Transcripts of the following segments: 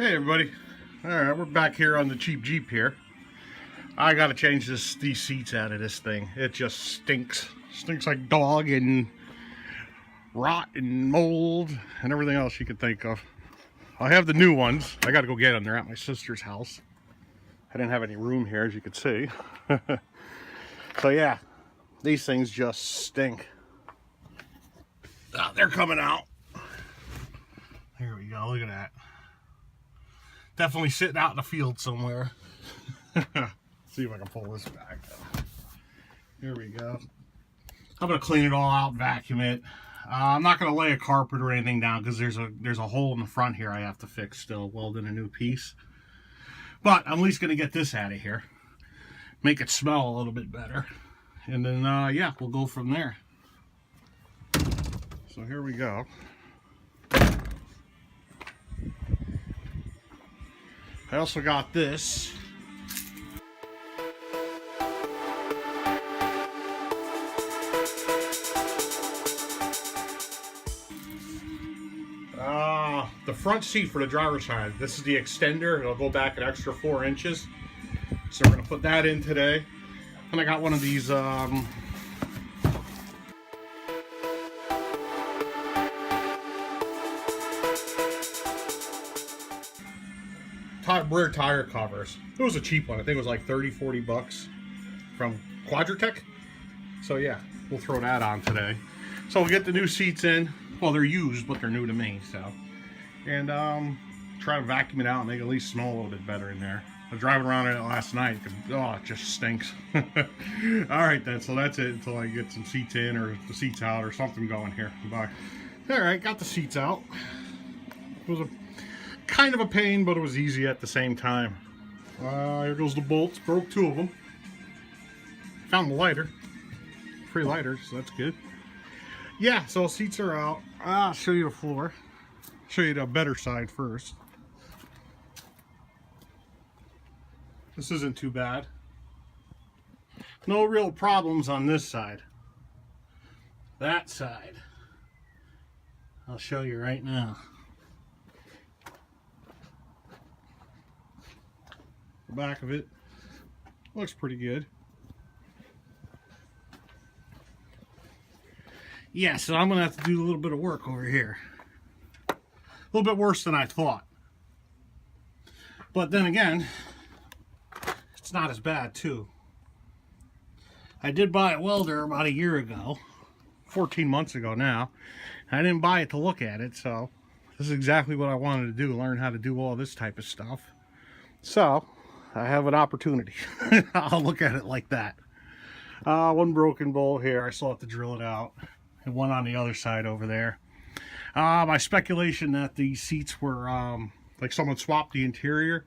Hey everybody. Alright, we're back here on the cheap Jeep here. I gotta change these seats out of this thing. It just stinks. Stinks like dog and rot and mold and everything else you could think of. I have the new ones. I gotta go get them. They're at my sister's house. I didn't have any room here, as you can see. So yeah, these things just stink. They're coming out. Here we go, look at that. Definitely sitting out in the field somewhere. See if I can pull this back. Here we go. I'm gonna clean it all out, vacuum it. I'm not gonna lay a carpet or anything down because there's a hole in the front here I have to fix still, weld in a new piece. But I'm at least gonna get this out of here, make it smell a little bit better, and then yeah, we'll go from there. So here we go. I also got this. The front seat for the driver's side. This is the extender. It'll go back an extra 4 inches. So we're gonna put that in today. And I got one of these rear tire covers. It was a cheap one. I think it was like 30-40 bucks from Quadratech. So yeah, we'll throw that on today. So we'll get the new seats in. Well, they're used, but they're new to me. So, and try to vacuum it out and make it at least smell a little bit better in there. I was driving around in it last night because it just stinks. All right then. So that's it until I get some seats in or the seats out or something going here. Bye. All right, got the seats out. It was a kind of a pain, but it was easy at the same time. Here goes the bolts. Broke 2 of them. Found the lighter. Free lighter, so that's good. Yeah, so seats are out. I'll show you the floor. Show you the better side first. This isn't too bad. No real problems on this side. That side, I'll show you right now. The back of it looks pretty good. Yeah, so I'm gonna have to do a little bit of work over here. A little bit worse than I thought. But then again, it's not as bad too. I did buy a welder about a year ago, 14 months ago now. I didn't buy it to look at it, so this is exactly what I wanted to do, learn how to do all this type of stuff. So I have an opportunity. I'll look at it like that. One broken bolt here. I still have to drill it out. And one on the other side over there. My speculation that these seats were like someone swapped the interior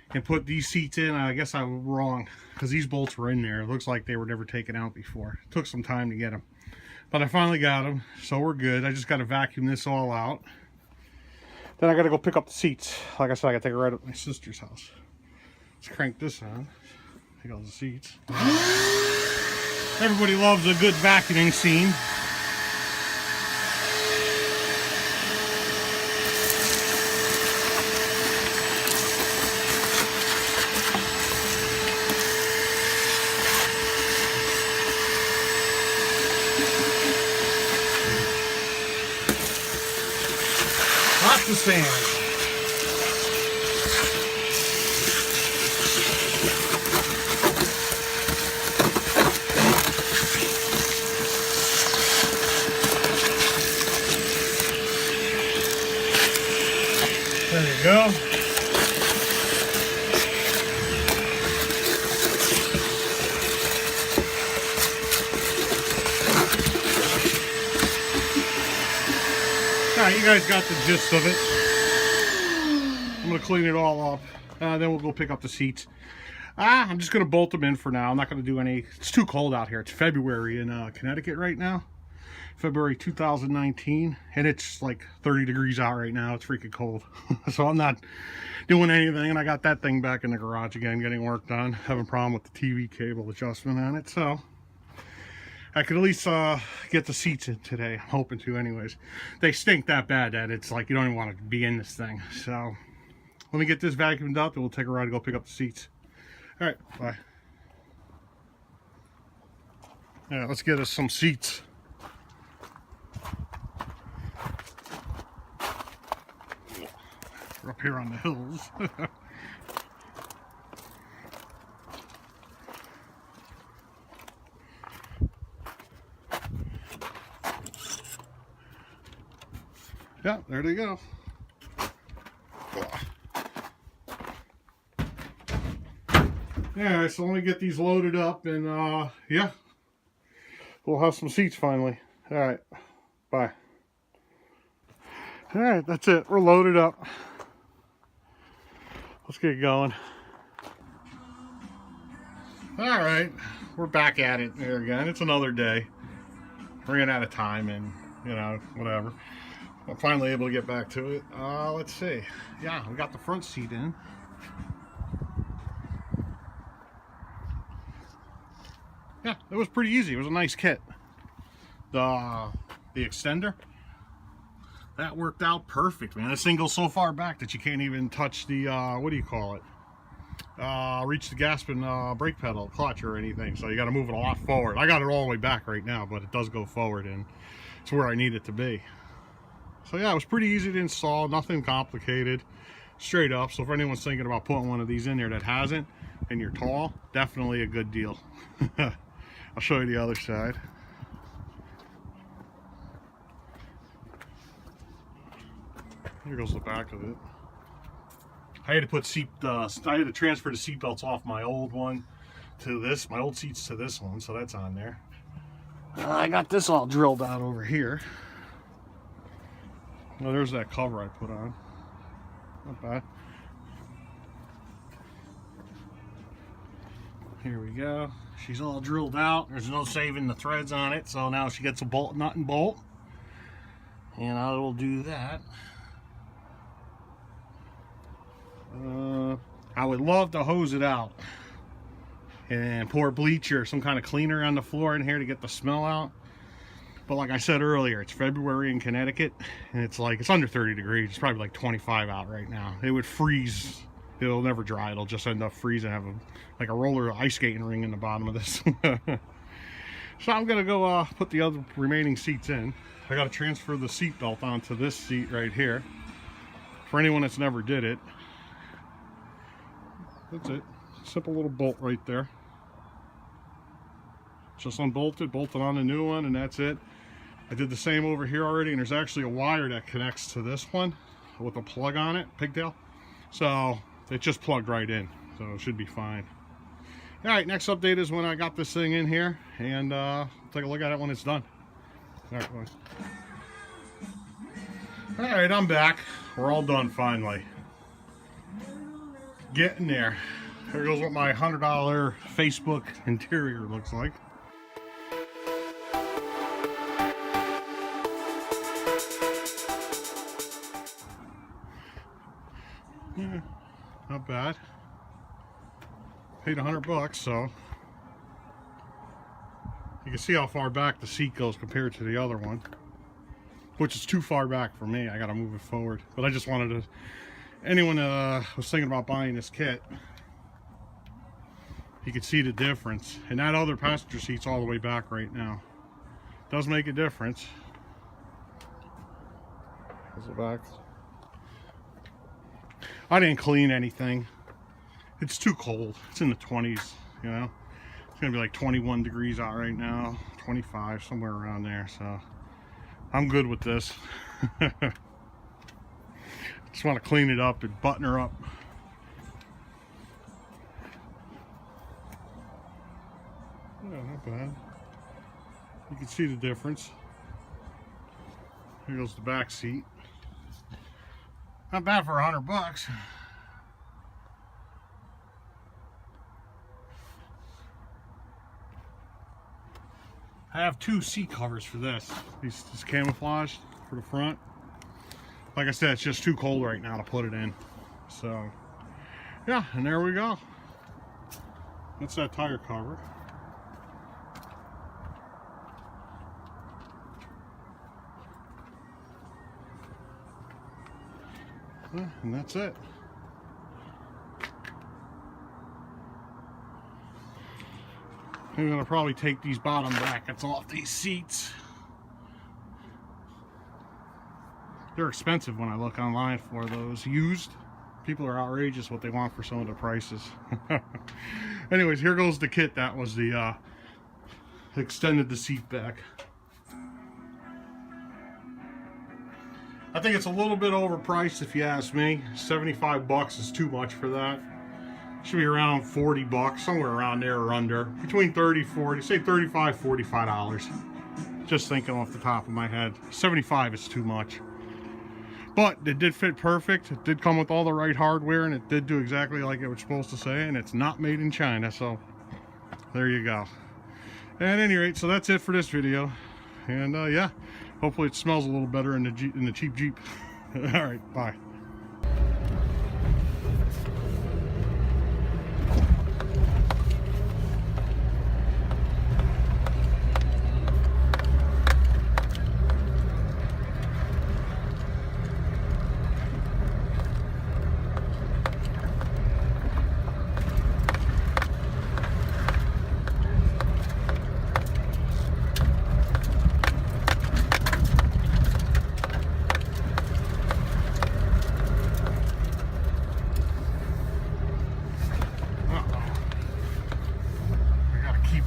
and put these seats in. I guess I was wrong because these bolts were in there. It looks like they were never taken out before. It took some time to get them. But I finally got them, so we're good. I just got to vacuum this all out. Then I got to go pick up the seats. Like I said, I got to take it right up to my sister's house. Let's crank this on. Take all the seats. Everybody loves a good vacuuming scene. Lots of sand. There you go. Alright, you guys got the gist of it. I'm going to clean it all up. Then we'll go pick up the seats. I'm just going to bolt them in for now. I'm not going to do any. It's too cold out here. It's February in Connecticut right now. February 2019, and it's like 30 degrees out right now. It's freaking cold. So I'm not doing anything, and I got that thing back in the garage again, getting work done. Having a problem with the TV cable adjustment on it, so I could at least get the seats in today. I'm hoping to anyways. They stink that bad that it's like you don't even want to be in this thing. So Let me get this vacuumed up and we'll take a ride to go pick up the seats. All right, bye. Yeah, let's get us some seats. We're up here on the hills. Yeah, there they go. Yeah, so let me get these loaded up and yeah, we'll have some seats finally. All right, bye. All right, that's it. We're loaded up. Let's get going. All right, we're back at it there again. It's another day. Ran out of time and, you know, whatever. I'm finally able to get back to it. Let's see. Yeah, we got the front seat in. Yeah, it was pretty easy. It was a nice kit. The extender, that worked out perfect, man. This thing goes so far back that you can't even touch the, what do you call it? Reach the gas and brake pedal, clutch or anything. So you got to move it a lot forward. I got it all the way back right now, but it does go forward and it's where I need it to be. So yeah, it was pretty easy to install, nothing complicated, straight up. So if anyone's thinking about putting one of these in there that hasn't, and you're tall, definitely a good deal. I'll show you the other side. Here goes the back of it. I had to put I had to transfer the seat belts off my old one to this, my old seats to this one, so that's on there. I got this all drilled out over here. Well, there's that cover I put on. Not bad. Here we go. She's all drilled out. There's no saving the threads on it, so now she gets a bolt, nut and bolt. And I will do that. I would love to hose it out and pour bleach or some kind of cleaner on the floor in here to get the smell out. But like I said earlier, it's February in Connecticut and it's under 30 degrees. It's probably like 25 out right now. It would freeze. It'll never dry. It'll just end up freezing. Have like a roller ice skating ring in the bottom of this. So I'm gonna go put the other remaining seats in. I got to transfer the seat belt onto this seat right here. For anyone that's never did it, that's it. Simple little bolt right there. Just unbolted, bolted on the new one, and that's it. I did the same over here already, and there's actually a wire that connects to this one with a plug on it, pigtail. So it just plugged right in, so it should be fine. All right, next update is when I got this thing in here, and take a look at it when it's done. All right, boys. All right, I'm back. We're all done finally. Getting there. Here goes what my $100 Facebook interior looks like. Yeah, not bad. Paid $100, so you can see how far back the seat goes compared to the other one, which is too far back for me. I gotta move it forward. But I just wanted to, anyone was thinking about buying this kit, you can see the difference. And that other passenger seat's all the way back right now. Does make a difference. Here's the back. I didn't clean anything. It's too cold. It's in the 20s, you know. It's gonna be like 21 degrees out right now, 25, somewhere around there. So I'm good with this. Just want to clean it up and button her up. Yeah, not bad. You can see the difference. Here goes the back seat. Not bad for $100. I have two seat covers for this. This camouflage for the front. Like I said, it's just too cold right now to put it in. So, yeah, and there we go. That's that tire cover. And that's it. I'm gonna probably take these bottom brackets off these seats. They're expensive when I look online for those used. People are outrageous what they want for some of the prices. Anyways, here goes the kit. That was the extended the seat back. I think it's a little bit overpriced if you ask me. 75 bucks is too much for that. Should be around 40 bucks, somewhere around there or under. Between 30, 40, say 35, $45. Just thinking off the top of my head. 75 is too much. But it did fit perfect. It did come with all the right hardware, and it did do exactly like it was supposed to say, and it's not made in China, so there you go. At any rate, so that's it for this video. And yeah, hopefully it smells a little better in the cheap Jeep. All right, bye.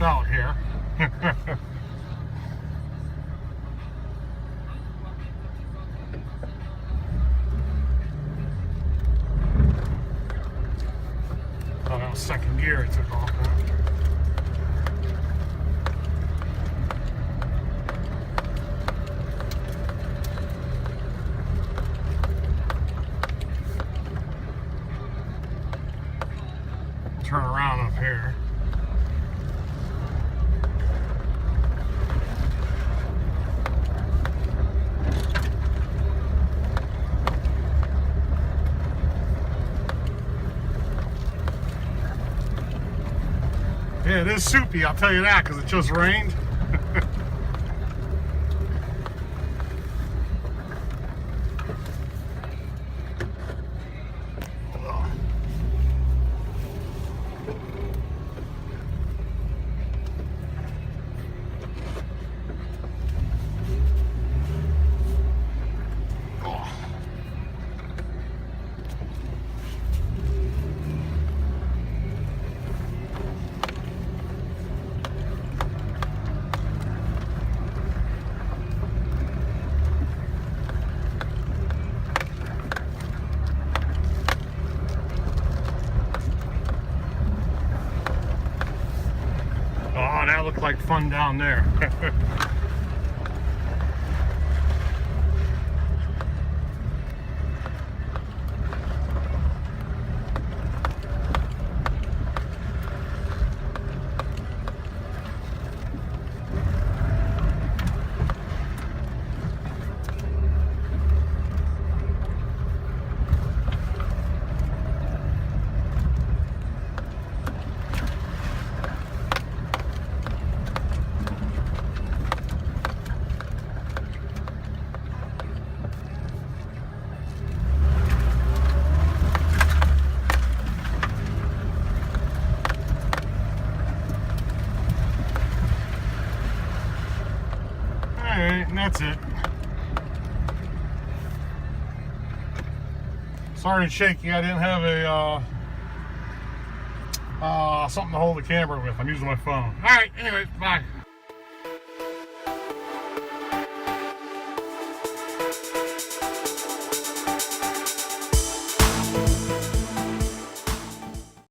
Out here. Oh, that was second gear it took off. Turn around up here. Yeah, it is soupy, I'll tell you that, because it just rained. Oh, that looked like fun down there. Alright, and that's it. Sorry it's shaky. I didn't have a something to hold the camera with. I'm using my phone. Alright, anyways, bye.